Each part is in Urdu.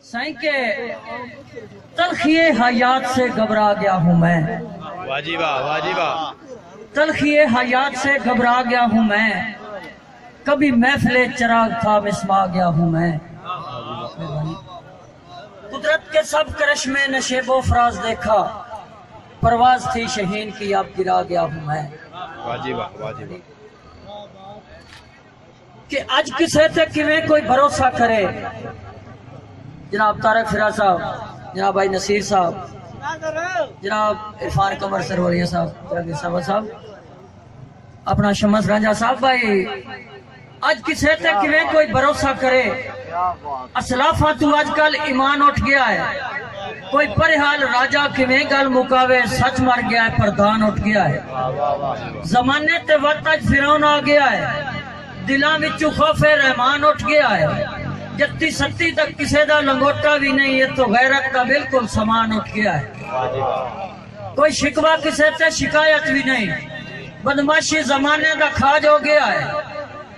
سائیں کے تلخی حیات سے گھبرا گیا ہوں میں، واجبہ واجبہ تلخی حیات سے گھبرا گیا ہوں میں، کبھی محفل چراغ تھا مسما گیا ہوں میں۔ قدرت کے سب کرشمے نشیب و فراز دیکھا، پرواز تھی شہین کی اب گرا گیا ہوں میں۔ واجبہ واجبہ کہ اج کسے تے کیویں کوئی بھروسہ کرے، جناب طارق فراز صاحب، جناب بھائی نصیر صاحب، جناب عرفان قمر سروریہ صاحب، جناب صاحب، اپنا شمس رانجھا صاحب بھائی، اج کسے تے کیویں کوئی بھروسہ کرے، اسلافاں تو اج کل ایمان اٹھ گیا ہے، کوئی پرحال راجہ کیویں گل مکاوے، سچ مر گیا ہے پردھان اٹھ گیا ہے، زمانے تے وقت اج فرعون آ گیا ہے، دلاں وچوں خوف رحمان اٹھ گیا ہے، جتی ستی تک کسے دا لنگوٹا بھی نہیں، یہ تو غیرت کا بالکل سامان اٹھ گیا ہے، کوئی شکوہ کسے تے شکایت بھی نہیں، بدماشی زمانے دا کھاج ہو گیا ہے،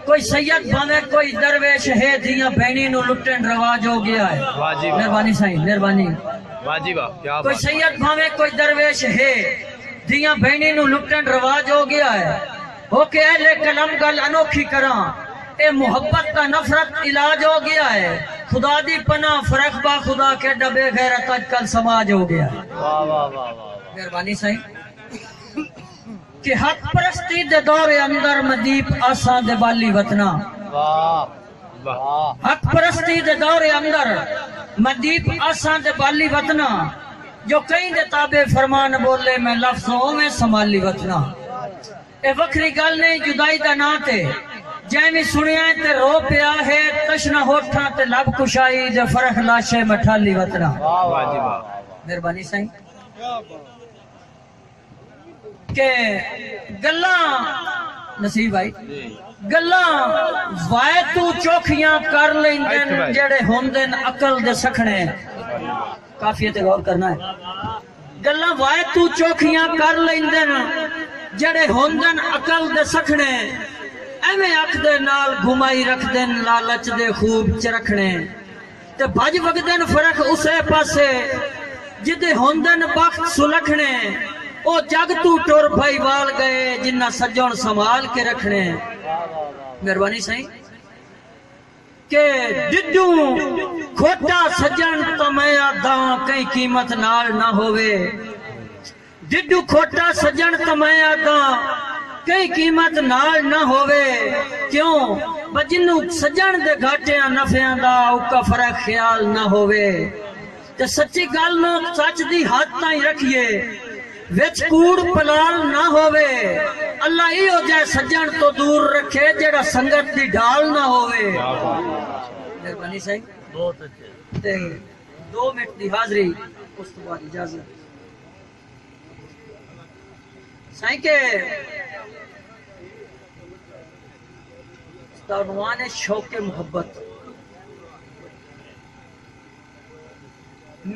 کوئی سید بھاوے کوئی درویش ہے، دیاں بہنی نو لٹن رواج ہو گیا ہے۔ مہربانی سائیں، مہربانی۔ واجبہ کیا کوئی بات سید بھاوے کوئی درویش ہے، دیاں بہنی نو لٹن رواج ہو گیا ہے، ہو کے اہل قلم گل انوکھی کراں، اے محبت کا نفرت علاج ہو گیا ہے، خدا دی پناہ فرق با خدا کے ڈبے غیرت آج کل سماج ہو گیا ہے۔ واہ واہ واہ واہ مہربانی سائیں۔ کہ حق پرستی دے دور اندر مدیپ آساں دے بالی وطنا، واہ واہ حق پرستی دے دور اندر مدیپ آساں دے بالی وطنا، جو کہیں دے تابع فرمان بولے میں لفظوں میں سنبھالی وطنا، اے وکری گل نہیں جدائی دا نا تے، جیمی سنیا تے رو پیا ہے، تشنہ ہوٹھاں تے لب کشائی دے فرح لاشے مٹھالی وطنا۔ واجبہ مہربانی سائیں۔ کہ گلاں نصیب بھائی، گلاں وائے تو چوکھیاں کر لیندن جڑے ہوندن عقل دے سکھنے، کافی تے غور کرنا ہے، گلاں وائے تو چوکھیاں کر لیندن جڑے ہوندن عقل دے سکھنے، ایویں اکھ دے نال گھمائی رکھ دن لالچ دے خوب چرکھنے، تے بھج وگدن فرق اسے پاسے جدے ہوندن بخت سلکھنے، او جگ تو ٹور بھائی وال گئے جنہ سجن سنبھال کے رکھنے۔ مہربانی سائیں۔ کہ ڈڈوں کھوٹا سجن تمیا داں کئی قیمت نال نہ ہوئے، ڈڈو کھوٹا سجن تمیا داں کئی قیمت نال نہ ہوئے، کیوں بجنوں سجن دے گھاٹیاں نفیاں دا اوکا فرق خیال نہ ہوئے، تے سچی گل نو سچ دی ہاتھ تائیں رکھیے، وچ کوڑ پلال نہ ہوئے، اللہ ہی ہو جائے سجن تو دور رکھے جڑا سنگت دی ڈھال نہ ہوئے۔ مہربانی سائیں۔ بہت اچھے 2 منٹ دی حاضری، اس تو بعد اجازت سائیں کے عنوان ہے شوق محبت۔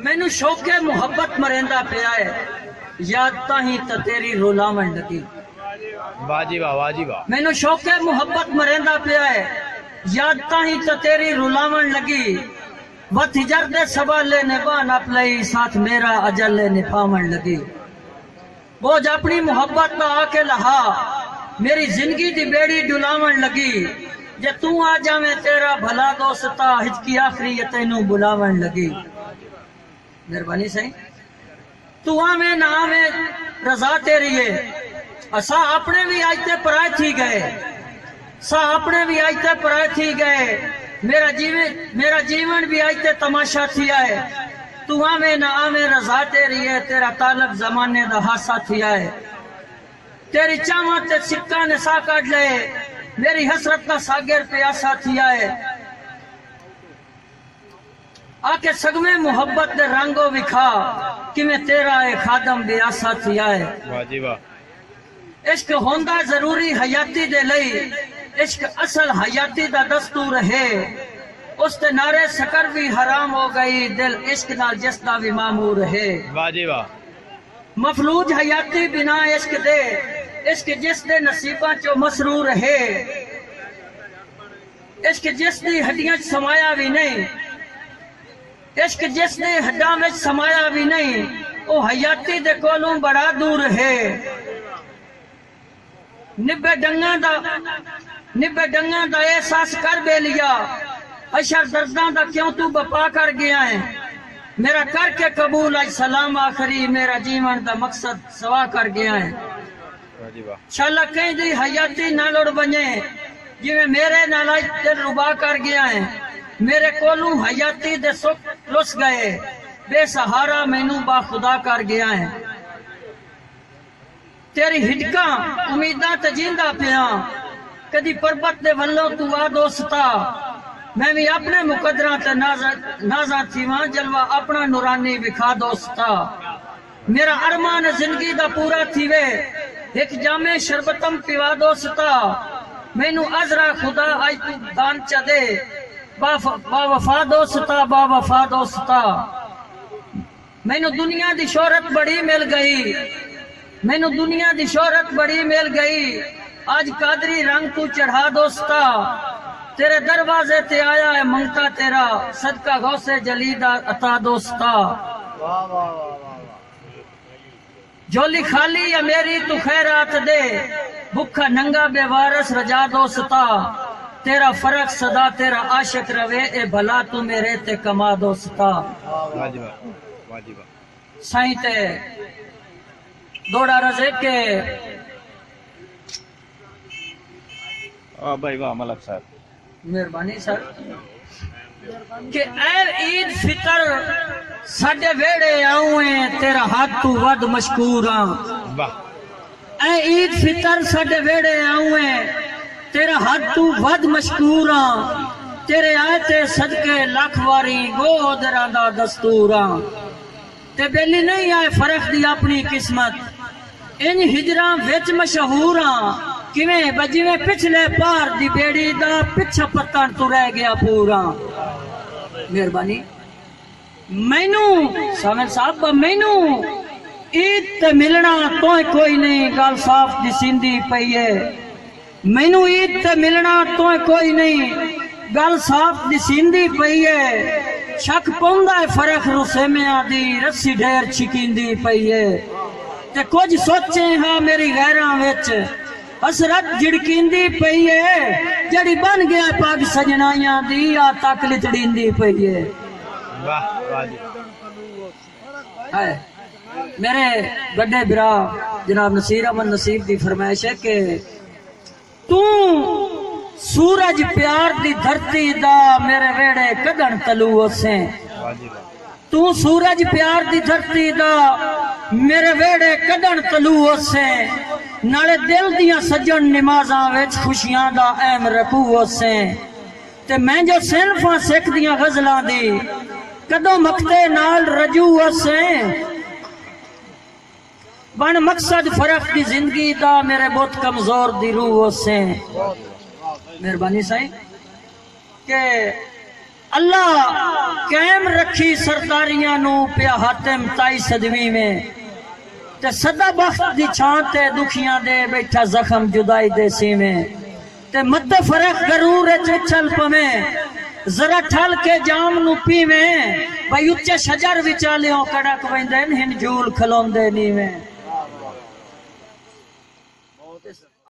مینو شوق محبت مریندا پیا ہے، یاد تاہیں تا تیری رولاون لگی، واجبہ واجبہ مینو شوق محبت مریندا پیا ہے، یاد تاہیں تا تیری رولاون لگی، وت ہجر دے سوالے نبھا نہ پلئی ساتھ میرا اجل نبھاون لگی، بوجھ اپنی محبت نہ آ کے لہا میری زندگی دی بیڑی ڈلاون لگی، جے تو آ جاویں تیرا بھلا دوستا ہچکی آخری تینوں بلاون لگی۔ مہربانی سائیں۔ تو آویں نہ آویں رضا تیری ہے، اسا اپنے بھی آجتے پرائے تھی گئے، سا اپنے بھی آجتے پرائے تھی گئے، میرا جیون بھی آجتے تماشا تھی آئے، تو آویں نہ آویں رضا تیری ہے، تیرا تعلق زمانے دا حادثہ تھی آئے، تیری چاواں تے سکہ نے سا کاٹ لے، میری حسرت کا ساگر پیاسا تھی آئے، آکے سگمے محبت دے رنگو بکھا کہ میں تیرا اے خادم بیاسا تھی آئے۔ واجبہ عشق ہوندہ ضروری حیاتی دے لئی، عشق اصل حیاتی دا دستور ہے، اس تے نعرے سکر بھی حرام ہو گئی، دل عشق نال جس دا بھی معمور ہے۔ واجبہ مفلوج حیاتی بنا عشق دے، عشق جس دے نصیباں چو مسرور ہے، عشق جس دی ہڈیاں سمایا بھی نہیں، عشق جس نے ہڈاں وچ سمایا بھی نہیں او حیاتی دے کولوں بڑا دور ہے نبے ڈنگاں دا احساس کر بے لیا اشر درداں دا کیوں تو بپا کر گیا ہے میرا کر کے قبول آج سلام آخری میرا جیون دا مقصد سوا کر گیا ہے شاءاللہ کہیں دی حیاتی نہ لڑ بنے جی میں میرے نالاج دل ربا کر گیا ہے میرے کولوں حیاتی دے سکھ لس گئے بے سہارا مینوں با خدا کر گیا ہے تیری ہڈکاں امیداں تے جیندا پیاں کدی پربت دے ولوں تو آ دوستا میں بھی اپنے مقدراں تے نازاں تھیواں جلوہ اپنا نورانی وکھا دوستا میرا ارمان زندگی دا پورا تھیوے ایک جامع شربتم پیوا دوستا مینوں عذرا خدا آج تو دان چا دے با وفا دوستا با وفا دوستا مینوں دنیا دی شہرت بڑی مل گئی مینوں دنیا دی شہرت بڑی مل گئی آج قادری رنگ تو چڑھا دوستا تیرے دروازے تے آیا ہے منگتا تیرا صدقہ غوث جلیدہ عطا دوستا جولی خالی یا میری تو خیرات دے بھکھا ننگا بے وارث رجا دوستا تیرا فرق صدا تیرا عاشق روے اے بھلا تو میرے تے کما دوستا سائیں تے دوڑا رضے کے بھائی واہ ملک صاحب مہربانی سر کہ اے عید فطر ساڈے ویڑے آؤں تیرا ہاتھ تو ود مشکوراں اے عید فطر ساڈے ویڑے آؤں تیرا ہاتھ تو ود مشکوراں تیرے آئے تے صدقے لاکھ واری گو دراں دا دستوراں تے بیلی نہیں آئے فرق دی اپنی قسمت ان ہجراں وچ مشہوراں کیویں بجیویں پچھلے پار دی بیڑی دا پچھا پتن تو رہ گیا پورا مہربانی مینوں سامن صاحب مینوں عید تے ملنا توئے کوئی نہیں گل صاف دی سیندی پئی ہے مینوں عید تے ملنا توئے کوئی نہیں گل صاف دی سیندی پئی ہے شک پوندا ہے فرق رسمیاں دی رسی ڈھیر چھکیندی پئی ہے تے کچھ سوچے ہاں میری غیراں وچ حسرت جھڑکیندی پئی ہے جڑی بن گیا پاک سجنائیاں دی آ تک لچڑیندی پئی ہے میرے بڑے برا جناب نصیر احمد نصیب دی فرمائش ہے کہ تو سورج پیار دی دھرتی دا میرے ویڑے کدن تلو اسیں تو سورج پیار دی دھرتی دا میرے ویڑے کدن تلو اسیں نالے دل دیاں سجن نمازاں وچ خوشیاں دا اہم رکھو اسیں تے میں جو صنفاں سکھ دیاں غزلاں دی کدوں مقتے نال رجو اسیں بن مقصد فرق دی زندگی دا میرے بہت کمزور دی روح اسیں مہربانی سائیں کہ اللہ قائم رکھی سرداریاں نو پیا حاتم تائی صدوی میں تے صدا بخت دی چھانتے دکھیاں دے بیٹھا زخم جدائی دے سی میں تے مت فرق غرور چچل پمیں ذرا ٹھل کے جام نو پی میں بھائی اچے شجر وچالیوں کڑک ویندن ہن جھول کھلون دے نی میں